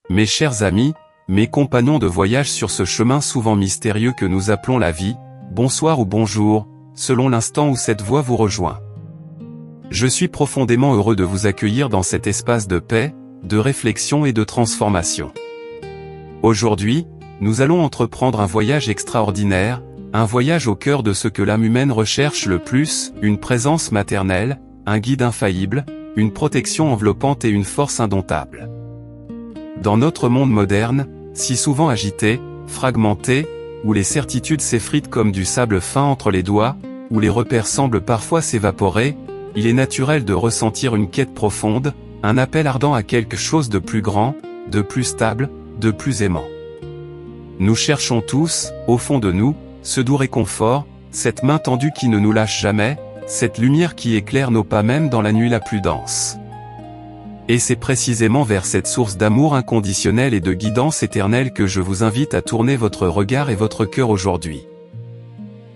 Mes chers amis, mes compagnons de voyage sur ce chemin souvent mystérieux que nous appelons la vie, bonsoir ou bonjour, selon l'instant où cette voix vous rejoint. Je suis profondément heureux de vous accueillir dans cet espace de paix, de réflexion et de transformation. Aujourd'hui, nous allons entreprendre un voyage extraordinaire, un voyage au cœur de ce que l'âme humaine recherche le plus, une présence maternelle, un guide infaillible, une protection enveloppante et une force indomptable. Dans notre monde moderne, si souvent agité, fragmenté, où les certitudes s'effritent comme du sable fin entre les doigts, où les repères semblent parfois s'évaporer, il est naturel de ressentir une quête profonde, un appel ardent à quelque chose de plus grand, de plus stable, de plus aimant. Nous cherchons tous, au fond de nous, ce doux réconfort, cette main tendue qui ne nous lâche jamais, cette lumière qui éclaire nos pas même dans la nuit la plus dense. Et c'est précisément vers cette source d'amour inconditionnel et de guidance éternelle que je vous invite à tourner votre regard et votre cœur aujourd'hui.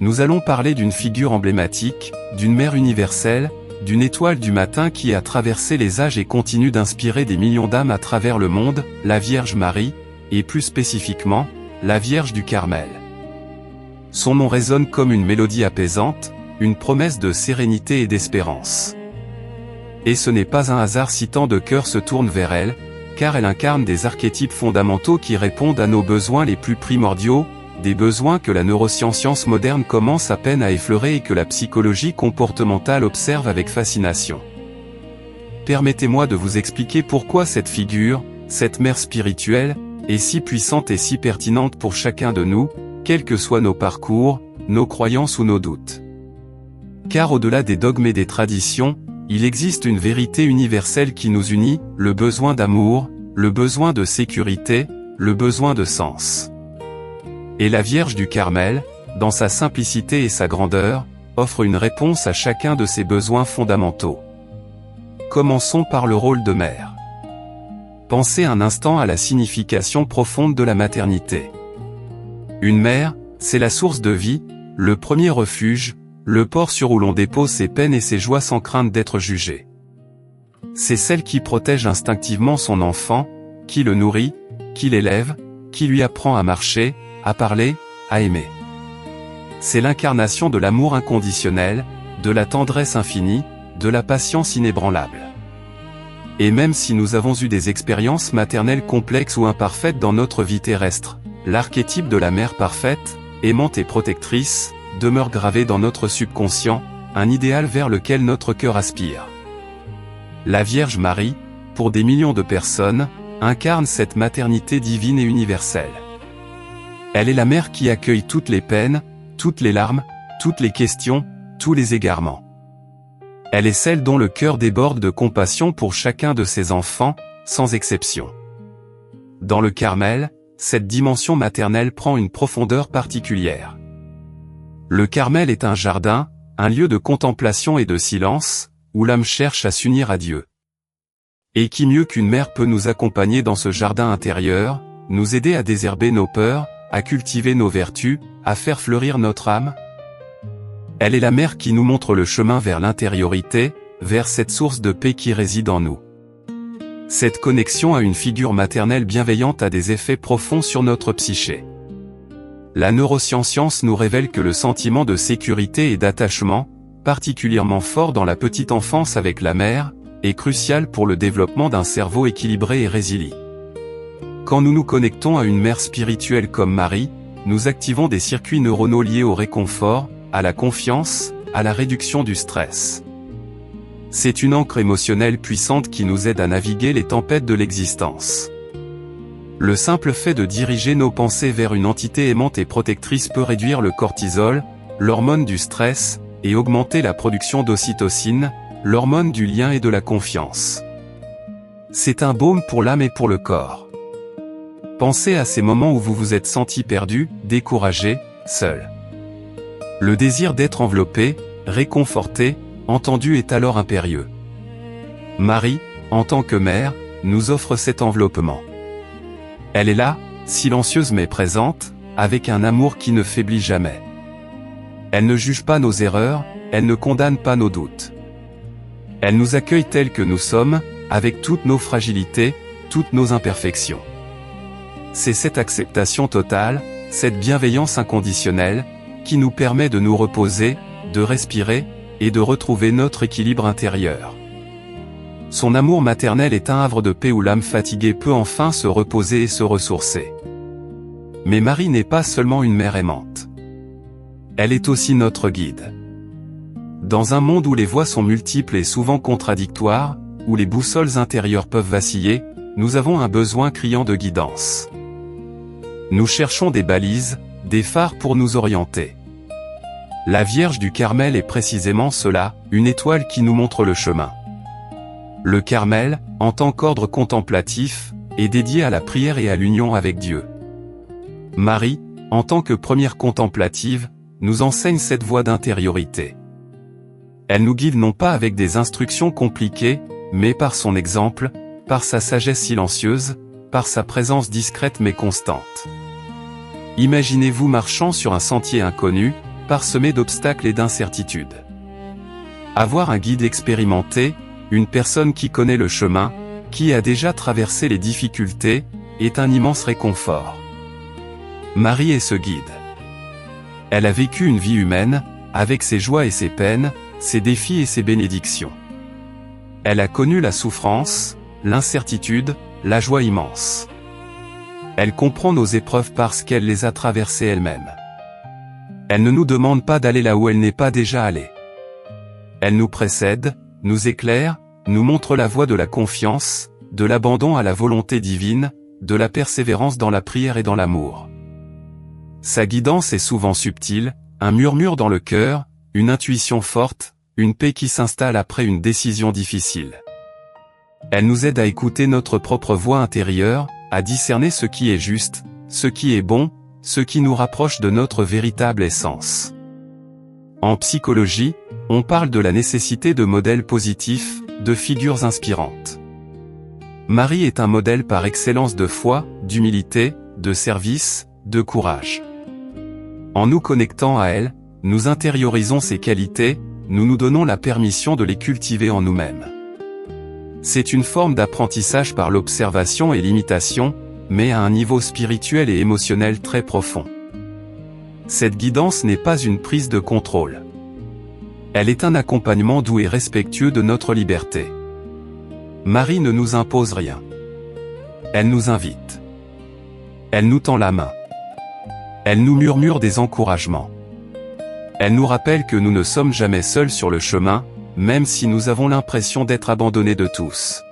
Nous allons parler d'une figure emblématique, d'une mère universelle, d'une étoile du matin qui a traversé les âges et continue d'inspirer des millions d'âmes à travers le monde, la Vierge Marie, et plus spécifiquement, la Vierge du Carmel. Son nom résonne comme une mélodie apaisante, une promesse de sérénité et d'espérance. Et ce n'est pas un hasard si tant de cœurs se tournent vers elle, car elle incarne des archétypes fondamentaux qui répondent à nos besoins les plus primordiaux, des besoins que la neuroscience moderne commence à peine à effleurer et que la psychologie comportementale observe avec fascination. Permettez-moi de vous expliquer pourquoi cette figure, cette mère spirituelle, est si puissante et si pertinente pour chacun de nous, quels que soient nos parcours, nos croyances ou nos doutes. Car au-delà des dogmes et des traditions, il existe une vérité universelle qui nous unit, le besoin d'amour, le besoin de sécurité, le besoin de sens. Et la Vierge du Carmel, dans sa simplicité et sa grandeur, offre une réponse à chacun de ces besoins fondamentaux. Commençons par le rôle de mère. Pensez un instant à la signification profonde de la maternité. Une mère, c'est la source de vie, le premier refuge, le port sur où l'on dépose ses peines et ses joies sans crainte d'être jugé. C'est celle qui protège instinctivement son enfant, qui le nourrit, qui l'élève, qui lui apprend à marcher, à parler, à aimer. C'est l'incarnation de l'amour inconditionnel, de la tendresse infinie, de la patience inébranlable. Et même si nous avons eu des expériences maternelles complexes ou imparfaites dans notre vie terrestre, l'archétype de la mère parfaite, aimante et protectrice, demeure gravé dans notre subconscient, un idéal vers lequel notre cœur aspire. La Vierge Marie, pour des millions de personnes, incarne cette maternité divine et universelle. Elle est la mère qui accueille toutes les peines, toutes les larmes, toutes les questions, tous les égarements. Elle est celle dont le cœur déborde de compassion pour chacun de ses enfants, sans exception. Dans le Carmel, cette dimension maternelle prend une profondeur particulière. Le Carmel est un jardin, un lieu de contemplation et de silence, où l'âme cherche à s'unir à Dieu. Et qui mieux qu'une mère peut nous accompagner dans ce jardin intérieur, nous aider à désherber nos peurs, à cultiver nos vertus, à faire fleurir notre âme? Elle est la mère qui nous montre le chemin vers l'intériorité, vers cette source de paix qui réside en nous. Cette connexion à une figure maternelle bienveillante a des effets profonds sur notre psyché. La neuroscience nous révèle que le sentiment de sécurité et d'attachement, particulièrement fort dans la petite enfance avec la mère, est crucial pour le développement d'un cerveau équilibré et résilient. Quand nous nous connectons à une mère spirituelle comme Marie, nous activons des circuits neuronaux liés au réconfort, à la confiance, à la réduction du stress. C'est une ancre émotionnelle puissante qui nous aide à naviguer les tempêtes de l'existence. Le simple fait de diriger nos pensées vers une entité aimante et protectrice peut réduire le cortisol, l'hormone du stress, et augmenter la production d'ocytocine, l'hormone du lien et de la confiance. C'est un baume pour l'âme et pour le corps. Pensez à ces moments où vous vous êtes senti perdu, découragé, seul. Le désir d'être enveloppé, réconforté, entendu est alors impérieux. Marie, en tant que mère, nous offre cet enveloppement. Elle est là, silencieuse mais présente, avec un amour qui ne faiblit jamais. Elle ne juge pas nos erreurs, elle ne condamne pas nos doutes. Elle nous accueille tels que nous sommes, avec toutes nos fragilités, toutes nos imperfections. C'est cette acceptation totale, cette bienveillance inconditionnelle, qui nous permet de nous reposer, de respirer, et de retrouver notre équilibre intérieur. Son amour maternel est un havre de paix où l'âme fatiguée peut enfin se reposer et se ressourcer. Mais Marie n'est pas seulement une mère aimante. Elle est aussi notre guide. Dans un monde où les voies sont multiples et souvent contradictoires, où les boussoles intérieures peuvent vaciller, nous avons un besoin criant de guidance. Nous cherchons des balises, des phares pour nous orienter. La Vierge du Carmel est précisément cela, une étoile qui nous montre le chemin. Le Carmel, en tant qu'ordre contemplatif, est dédié à la prière et à l'union avec Dieu. Marie, en tant que première contemplative, nous enseigne cette voie d'intériorité. Elle nous guide non pas avec des instructions compliquées, mais par son exemple, par sa sagesse silencieuse, par sa présence discrète mais constante. Imaginez-vous marchant sur un sentier inconnu, parsemé d'obstacles et d'incertitudes. Avoir un guide expérimenté, une personne qui connaît le chemin, qui a déjà traversé les difficultés, est un immense réconfort. Marie est ce guide. Elle a vécu une vie humaine, avec ses joies et ses peines, ses défis et ses bénédictions. Elle a connu la souffrance, l'incertitude, la joie immense. Elle comprend nos épreuves parce qu'elle les a traversées elle-même. Elle ne nous demande pas d'aller là où elle n'est pas déjà allée. Elle nous précède, nous éclaire, nous montre la voie de la confiance, de l'abandon à la volonté divine, de la persévérance dans la prière et dans l'amour. Sa guidance est souvent subtile, un murmure dans le cœur, une intuition forte, une paix qui s'installe après une décision difficile. Elle nous aide à écouter notre propre voix intérieure, à discerner ce qui est juste, ce qui est bon, ce qui nous rapproche de notre véritable essence. En psychologie, on parle de la nécessité de modèles positifs, de figures inspirantes. Marie est un modèle par excellence de foi, d'humilité, de service, de courage. En nous connectant à elle, nous intériorisons ses qualités, nous nous donnons la permission de les cultiver en nous-mêmes. C'est une forme d'apprentissage par l'observation et l'imitation, mais à un niveau spirituel et émotionnel très profond. Cette guidance n'est pas une prise de contrôle. Elle est un accompagnement doux et respectueux de notre liberté. Marie ne nous impose rien. Elle nous invite. Elle nous tend la main. Elle nous murmure des encouragements. Elle nous rappelle que nous ne sommes jamais seuls sur le chemin, même si nous avons l'impression d'être abandonnés de tous.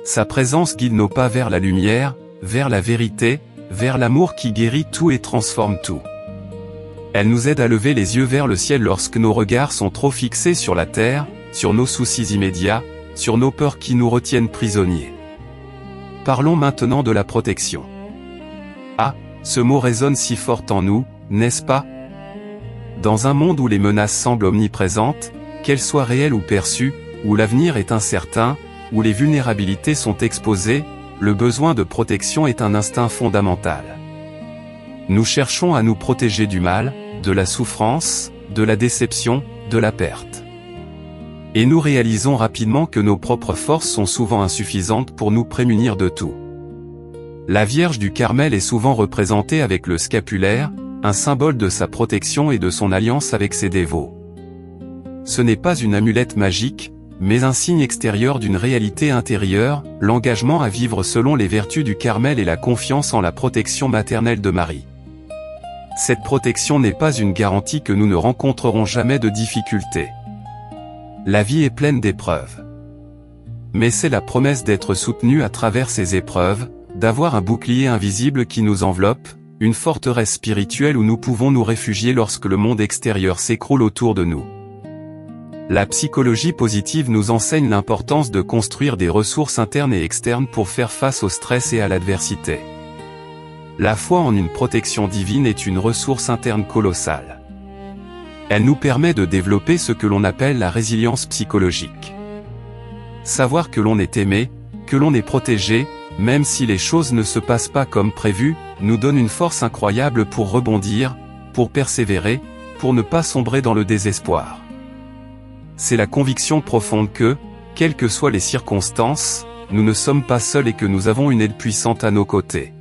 Sa présence guide nos pas vers la lumière, vers la vérité, vers l'amour qui guérit tout et transforme tout. Elle nous aide à lever les yeux vers le ciel lorsque nos regards sont trop fixés sur la terre, sur nos soucis immédiats, sur nos peurs qui nous retiennent prisonniers. Parlons maintenant de la protection. Ah, ce mot résonne si fort en nous, n'est-ce pas? Dans un monde où les menaces semblent omniprésentes, qu'elles soient réelles ou perçues, où l'avenir est incertain, où les vulnérabilités sont exposées, le besoin de protection est un instinct fondamental. Nous cherchons à nous protéger du mal, de la souffrance, de la déception, de la perte. Et nous réalisons rapidement que nos propres forces sont souvent insuffisantes pour nous prémunir de tout. La Vierge du Carmel est souvent représentée avec le scapulaire, un symbole de sa protection et de son alliance avec ses dévots. Ce n'est pas une amulette magique, mais un signe extérieur d'une réalité intérieure, l'engagement à vivre selon les vertus du Carmel et la confiance en la protection maternelle de Marie. Cette protection n'est pas une garantie que nous ne rencontrerons jamais de difficultés. La vie est pleine d'épreuves. Mais c'est la promesse d'être soutenu à travers ces épreuves, d'avoir un bouclier invisible qui nous enveloppe, une forteresse spirituelle où nous pouvons nous réfugier lorsque le monde extérieur s'écroule autour de nous. La psychologie positive nous enseigne l'importance de construire des ressources internes et externes pour faire face au stress et à l'adversité. La foi en une protection divine est une ressource interne colossale. Elle nous permet de développer ce que l'on appelle la résilience psychologique. Savoir que l'on est aimé, que l'on est protégé, même si les choses ne se passent pas comme prévu, nous donne une force incroyable pour rebondir, pour persévérer, pour ne pas sombrer dans le désespoir. C'est la conviction profonde que, quelles que soient les circonstances, nous ne sommes pas seuls et que nous avons une aide puissante à nos côtés.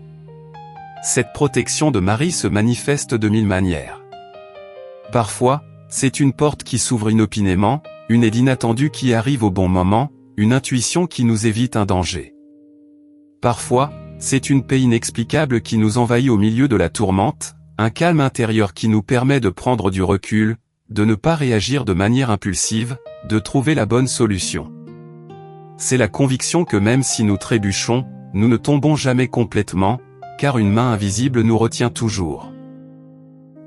cette protection de Marie se manifeste de mille manières. Parfois, c'est une porte qui s'ouvre inopinément, une aide inattendue qui arrive au bon moment, une intuition qui nous évite un danger. Parfois, c'est une paix inexplicable qui nous envahit au milieu de la tourmente, un calme intérieur qui nous permet de prendre du recul, de ne pas réagir de manière impulsive, de trouver la bonne solution. C'est la conviction que même si nous trébuchons, nous ne tombons jamais complètement, car une main invisible nous retient toujours.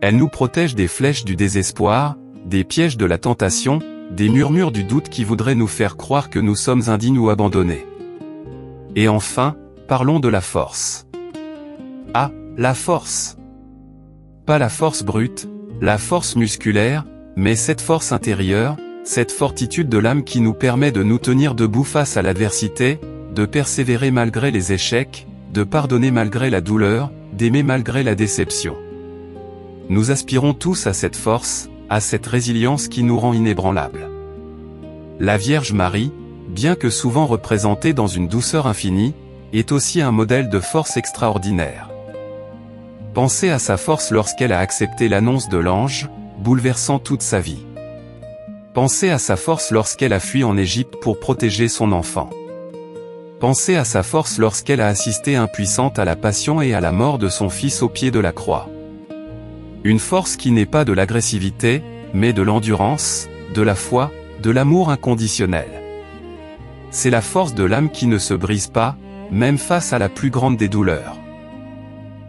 Elle nous protège des flèches du désespoir, des pièges de la tentation, des murmures du doute qui voudraient nous faire croire que nous sommes indignes ou abandonnés. Et enfin, parlons de la force. Ah, la force! Pas la force brute, la force musculaire, mais cette force intérieure, cette fortitude de l'âme qui nous permet de nous tenir debout face à l'adversité, de persévérer malgré les échecs, de pardonner malgré la douleur, d'aimer malgré la déception. Nous aspirons tous à cette force, à cette résilience qui nous rend inébranlables. La Vierge Marie, bien que souvent représentée dans une douceur infinie, est aussi un modèle de force extraordinaire. Pensez à sa force lorsqu'elle a accepté l'annonce de l'ange, bouleversant toute sa vie. Pensez à sa force lorsqu'elle a fui en Égypte pour protéger son enfant. Pensez à sa force lorsqu'elle a assisté impuissante à la passion et à la mort de son fils au pied de la croix. Une force qui n'est pas de l'agressivité, mais de l'endurance, de la foi, de l'amour inconditionnel. C'est la force de l'âme qui ne se brise pas, même face à la plus grande des douleurs.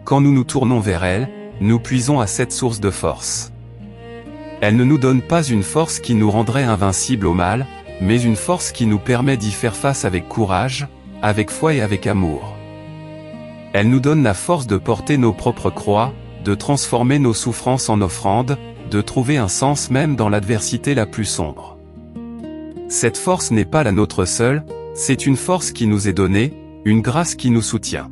Quand nous nous tournons vers elle, nous puisons à cette source de force. Elle ne nous donne pas une force qui nous rendrait invincibles au mal, mais une force qui nous permet d'y faire face avec courage, avec foi et avec amour. Elle nous donne la force de porter nos propres croix, de transformer nos souffrances en offrandes, de trouver un sens même dans l'adversité la plus sombre. Cette force n'est pas la nôtre seule, c'est une force qui nous est donnée, une grâce qui nous soutient.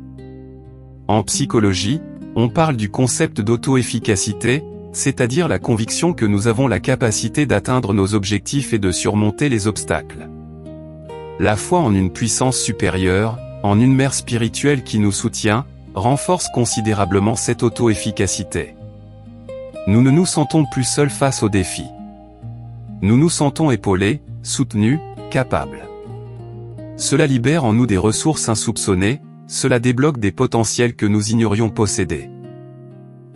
En psychologie, on parle du concept d'auto-efficacité, c'est-à-dire la conviction que nous avons la capacité d'atteindre nos objectifs et de surmonter les obstacles. La foi en une puissance supérieure, en une mère spirituelle qui nous soutient, renforce considérablement cette auto-efficacité. Nous ne nous sentons plus seuls face aux défis. Nous nous sentons épaulés, soutenus, capables. Cela libère en nous des ressources insoupçonnées, cela débloque des potentiels que nous ignorions posséder.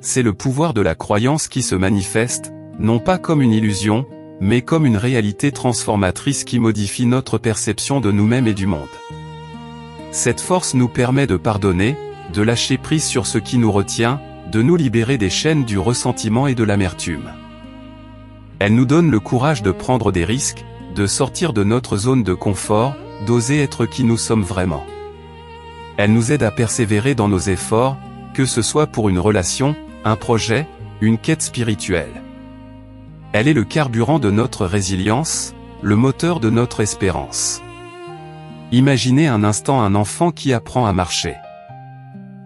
C'est le pouvoir de la croyance qui se manifeste, non pas comme une illusion, mais comme une réalité transformatrice qui modifie notre perception de nous-mêmes et du monde. Cette force nous permet de pardonner, de lâcher prise sur ce qui nous retient, de nous libérer des chaînes du ressentiment et de l'amertume. Elle nous donne le courage de prendre des risques, de sortir de notre zone de confort, d'oser être qui nous sommes vraiment. Elle nous aide à persévérer dans nos efforts, que ce soit pour une relation, un projet, une quête spirituelle. Elle est le carburant de notre résilience, le moteur de notre espérance. Imaginez un instant un enfant qui apprend à marcher.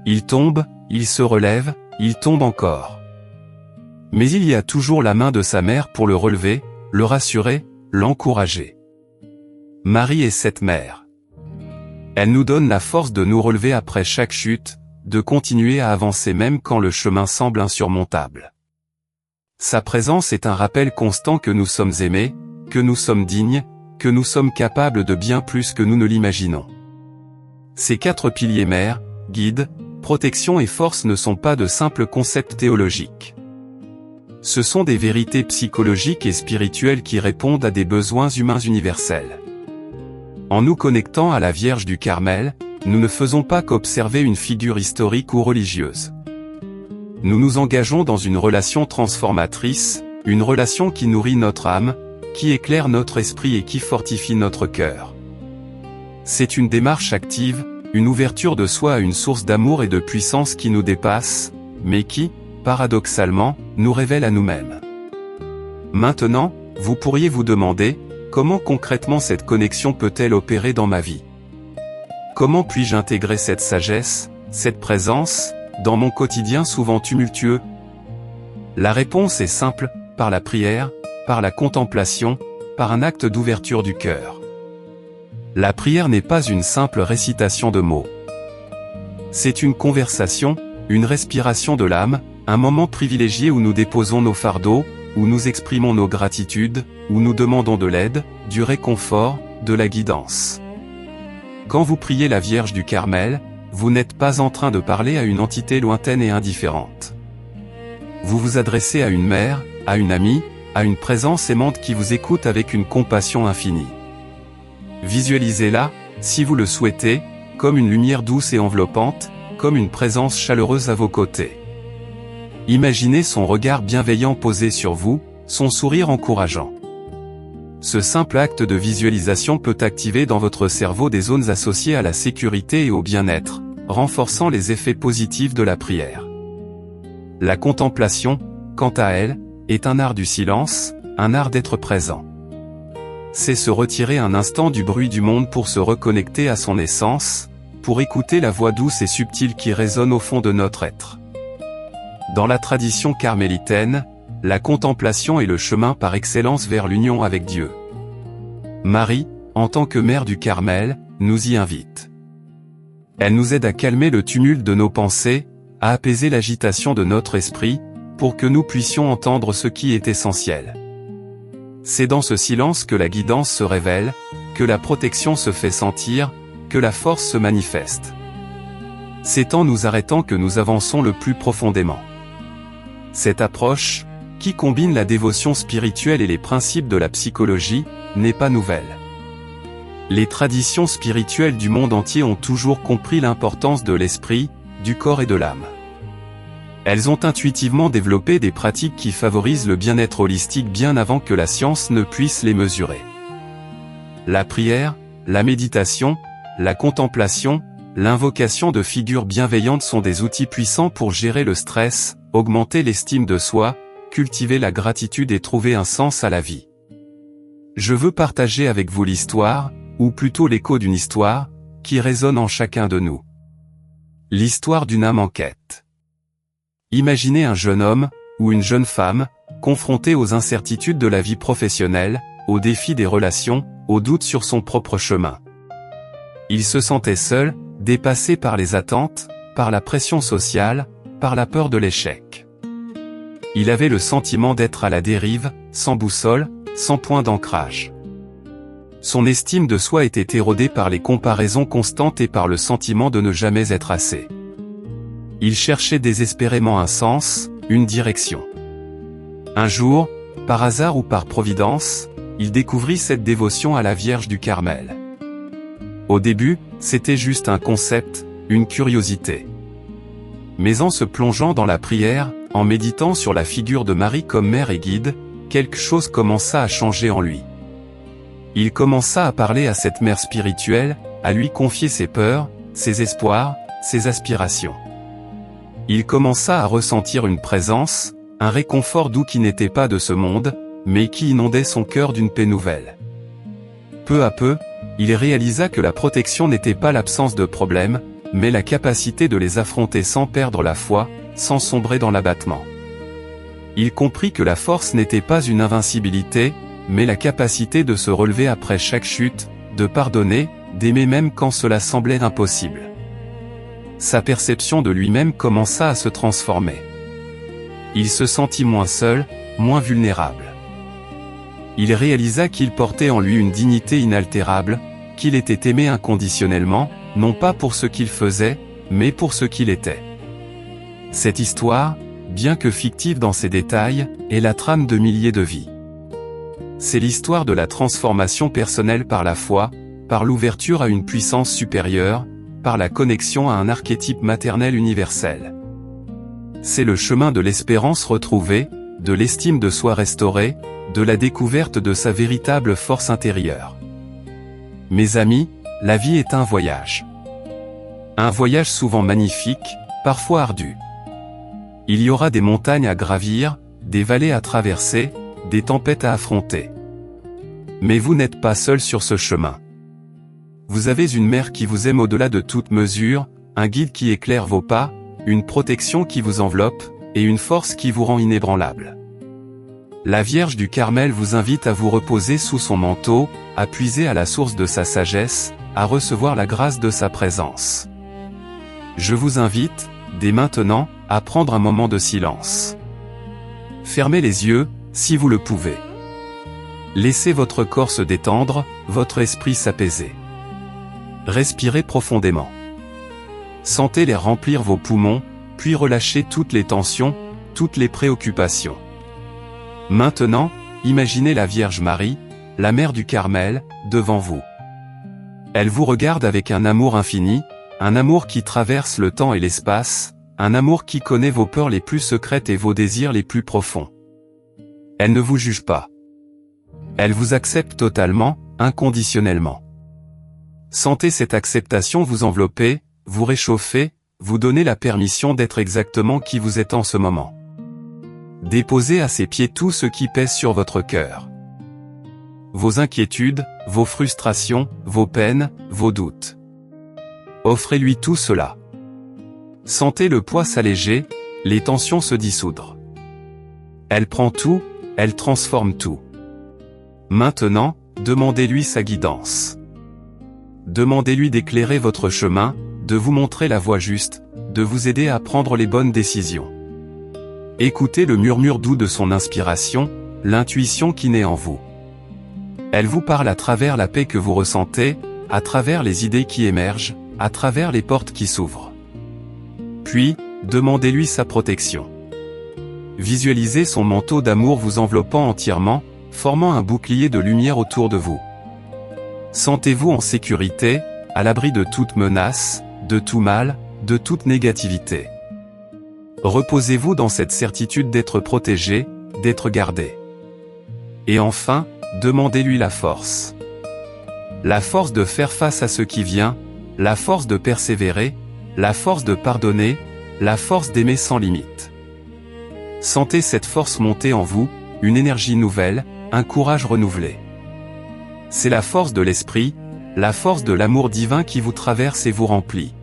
Il tombe, il se relève, il tombe encore. Mais il y a toujours la main de sa mère pour le relever, le rassurer, l'encourager. Marie est cette mère. Elle nous donne la force de nous relever après chaque chute, de continuer à avancer même quand le chemin semble insurmontable. Sa présence est un rappel constant que nous sommes aimés, que nous sommes dignes, que nous sommes capables de bien plus que nous ne l'imaginons. Ces 4 piliers mère, guide, protection et force ne sont pas de simples concepts théologiques. Ce sont des vérités psychologiques et spirituelles qui répondent à des besoins humains universels. En nous connectant à la Vierge du Carmel, nous ne faisons pas qu'observer une figure historique ou religieuse. Nous nous engageons dans une relation transformatrice, une relation qui nourrit notre âme, qui éclaire notre esprit et qui fortifie notre cœur. C'est une démarche active, une ouverture de soi à une source d'amour et de puissance qui nous dépasse, mais qui, paradoxalement, nous révèle à nous-mêmes. Maintenant, vous pourriez vous demander, comment concrètement cette connexion peut-elle opérer dans ma vie? Comment puis-je intégrer cette sagesse, cette présence, dans mon quotidien souvent tumultueux? La réponse est simple, par la prière, par la contemplation, par un acte d'ouverture du cœur. La prière n'est pas une simple récitation de mots. C'est une conversation, une respiration de l'âme, un moment privilégié où nous déposons nos fardeaux, où nous exprimons nos gratitudes, où nous demandons de l'aide, du réconfort, de la guidance. Quand vous priez la Vierge du Carmel, vous n'êtes pas en train de parler à une entité lointaine et indifférente. Vous vous adressez à une mère, à une amie, à une présence aimante qui vous écoute avec une compassion infinie. Visualisez-la, si vous le souhaitez, comme une lumière douce et enveloppante, comme une présence chaleureuse à vos côtés. Imaginez son regard bienveillant posé sur vous, son sourire encourageant. Ce simple acte de visualisation peut activer dans votre cerveau des zones associées à la sécurité et au bien-être, renforçant les effets positifs de la prière. La contemplation, quant à elle, est un art du silence, un art d'être présent. C'est se retirer un instant du bruit du monde pour se reconnecter à son essence, pour écouter la voix douce et subtile qui résonne au fond de notre être. Dans la tradition carmélitaine, la contemplation est le chemin par excellence vers l'union avec Dieu. Marie, en tant que mère du Carmel, nous y invite. Elle nous aide à calmer le tumulte de nos pensées, à apaiser l'agitation de notre esprit, pour que nous puissions entendre ce qui est essentiel. C'est dans ce silence que la guidance se révèle, que la protection se fait sentir, que la force se manifeste. C'est en nous arrêtant que nous avançons le plus profondément. Cette approche, qui combine la dévotion spirituelle et les principes de la psychologie, n'est pas nouvelle. Les traditions spirituelles du monde entier ont toujours compris l'importance de l'esprit, du corps et de l'âme. Elles ont intuitivement développé des pratiques qui favorisent le bien-être holistique bien avant que la science ne puisse les mesurer. La prière, la méditation, la contemplation, l'invocation de figures bienveillantes sont des outils puissants pour gérer le stress, augmenter l'estime de soi, cultiver la gratitude et trouver un sens à la vie. Je veux partager avec vous l'histoire, ou plutôt l'écho d'une histoire, qui résonne en chacun de nous. L'histoire d'une âme en quête. Imaginez un jeune homme, ou une jeune femme, confronté aux incertitudes de la vie professionnelle, aux défis des relations, aux doutes sur son propre chemin. Il se sentait seul, dépassé par les attentes, par la pression sociale, par la peur de l'échec. Il avait le sentiment d'être à la dérive, sans boussole, sans point d'ancrage. Son estime de soi était érodée par les comparaisons constantes et par le sentiment de ne jamais être assez. Il cherchait désespérément un sens, une direction. Un jour, par hasard ou par providence, il découvrit cette dévotion à la Vierge du Carmel. Au début, c'était juste un concept, une curiosité. Mais en se plongeant dans la prière, en méditant sur la figure de Marie comme mère et guide, quelque chose commença à changer en lui. Il commença à parler à cette mère spirituelle, à lui confier ses peurs, ses espoirs, ses aspirations. Il commença à ressentir une présence, un réconfort doux qui n'était pas de ce monde, mais qui inondait son cœur d'une paix nouvelle. Peu à peu, il réalisa que la protection n'était pas l'absence de problèmes, mais la capacité de les affronter sans perdre la foi, sans sombrer dans l'abattement. Il comprit que la force n'était pas une invincibilité, mais la capacité de se relever après chaque chute, de pardonner, d'aimer même quand cela semblait impossible. Sa perception de lui-même commença à se transformer. Il se sentit moins seul, moins vulnérable. Il réalisa qu'il portait en lui une dignité inaltérable, qu'il était aimé inconditionnellement, non pas pour ce qu'il faisait, mais pour ce qu'il était. Cette histoire, bien que fictive dans ses détails, est la trame de milliers de vies. C'est l'histoire de la transformation personnelle par la foi, par l'ouverture à une puissance supérieure, par la connexion à un archétype maternel universel. C'est le chemin de l'espérance retrouvée, de l'estime de soi restaurée, de la découverte de sa véritable force intérieure. Mes amis, la vie est un voyage. Un voyage souvent magnifique, parfois ardu. Il y aura des montagnes à gravir, des vallées à traverser, des tempêtes à affronter. Mais vous n'êtes pas seul sur ce chemin. Vous avez une mère qui vous aime au-delà de toute mesure, un guide qui éclaire vos pas, une protection qui vous enveloppe, et une force qui vous rend inébranlable. La Vierge du Carmel vous invite à vous reposer sous son manteau, à puiser à la source de sa sagesse, à recevoir la grâce de sa présence. Je vous invite, dès maintenant, à prendre un moment de silence. Fermez les yeux, si vous le pouvez. Laissez votre corps se détendre, votre esprit s'apaiser. Respirez profondément. Sentez l'air remplir vos poumons, puis relâchez toutes les tensions, toutes les préoccupations. Maintenant, imaginez la Vierge Marie, la Mère du Carmel, devant vous. Elle vous regarde avec un amour infini, un amour qui traverse le temps et l'espace, un amour qui connaît vos peurs les plus secrètes et vos désirs les plus profonds. Elle ne vous juge pas. Elle vous accepte totalement, inconditionnellement. Sentez cette acceptation vous envelopper, vous réchauffer, vous donner la permission d'être exactement qui vous êtes en ce moment. Déposez à ses pieds tout ce qui pèse sur votre cœur. Vos inquiétudes, vos frustrations, vos peines, vos doutes. Offrez-lui tout cela. Sentez le poids s'alléger, les tensions se dissoudre. Elle prend tout, elle transforme tout. Maintenant, demandez-lui sa guidance. Demandez-lui d'éclairer votre chemin, de vous montrer la voie juste, de vous aider à prendre les bonnes décisions. Écoutez le murmure doux de son inspiration, l'intuition qui naît en vous. Elle vous parle à travers la paix que vous ressentez, à travers les idées qui émergent, à travers les portes qui s'ouvrent. Puis, demandez-lui sa protection. Visualisez son manteau d'amour vous enveloppant entièrement, formant un bouclier de lumière autour de vous. Sentez-vous en sécurité, à l'abri de toute menace, de tout mal, de toute négativité. Reposez-vous dans cette certitude d'être protégé, d'être gardé. Et enfin, demandez-lui la force. La force de faire face à ce qui vient, la force de persévérer, la force de pardonner, la force d'aimer sans limite. Sentez cette force monter en vous, une énergie nouvelle, un courage renouvelé. C'est la force de l'esprit, la force de l'amour divin qui vous traverse et vous remplit.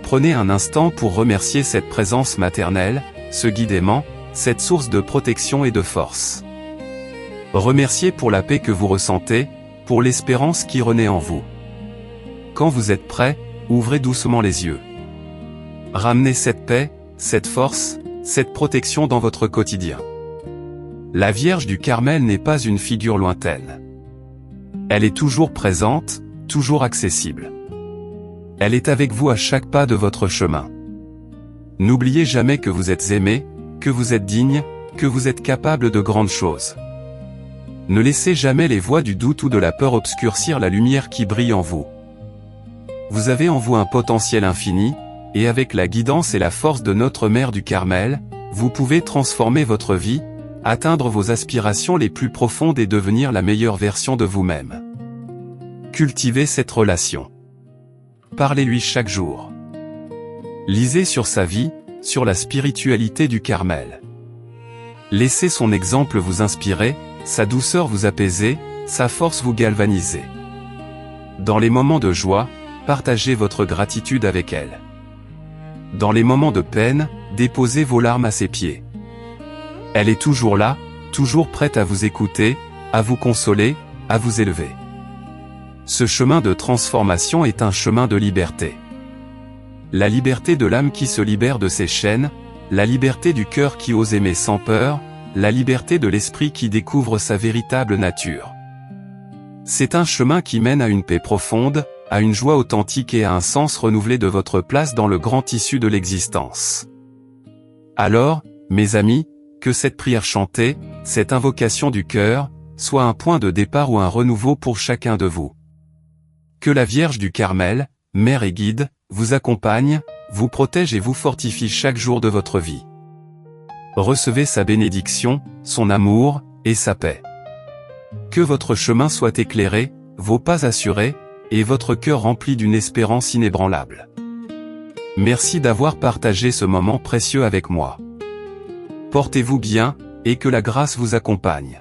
Prenez un instant pour remercier cette présence maternelle, ce guide aimant, cette source de protection et de force. Remerciez pour la paix que vous ressentez, pour l'espérance qui renaît en vous. Quand vous êtes prêt, ouvrez doucement les yeux. Ramenez cette paix, cette force, cette protection dans votre quotidien. La Vierge du Carmel n'est pas une figure lointaine. Elle est toujours présente, toujours accessible. Elle est avec vous à chaque pas de votre chemin. N'oubliez jamais que vous êtes aimé, que vous êtes digne, que vous êtes capable de grandes choses. Ne laissez jamais les voix du doute ou de la peur obscurcir la lumière qui brille en vous. Vous avez en vous un potentiel infini, et avec la guidance et la force de notre Mère du Carmel, vous pouvez transformer votre vie, atteindre vos aspirations les plus profondes et devenir la meilleure version de vous-même. Cultivez cette relation. Parlez-lui chaque jour. Lisez sur sa vie, sur la spiritualité du Carmel. Laissez son exemple vous inspirer, sa douceur vous apaiser, sa force vous galvaniser. Dans les moments de joie, partagez votre gratitude avec elle. Dans les moments de peine, déposez vos larmes à ses pieds. Elle est toujours là, toujours prête à vous écouter, à vous consoler, à vous élever. Ce chemin de transformation est un chemin de liberté. La liberté de l'âme qui se libère de ses chaînes, la liberté du cœur qui ose aimer sans peur, la liberté de l'esprit qui découvre sa véritable nature. C'est un chemin qui mène à une paix profonde, à une joie authentique et à un sens renouvelé de votre place dans le grand tissu de l'existence. Alors, mes amis, que cette prière chantée, cette invocation du cœur, soit un point de départ ou un renouveau pour chacun de vous. Que la Vierge du Carmel, Mère et Guide, vous accompagne, vous protège et vous fortifie chaque jour de votre vie. Recevez sa bénédiction, son amour, et sa paix. Que votre chemin soit éclairé, vos pas assurés, et votre cœur rempli d'une espérance inébranlable. Merci d'avoir partagé ce moment précieux avec moi. Portez-vous bien, et que la grâce vous accompagne.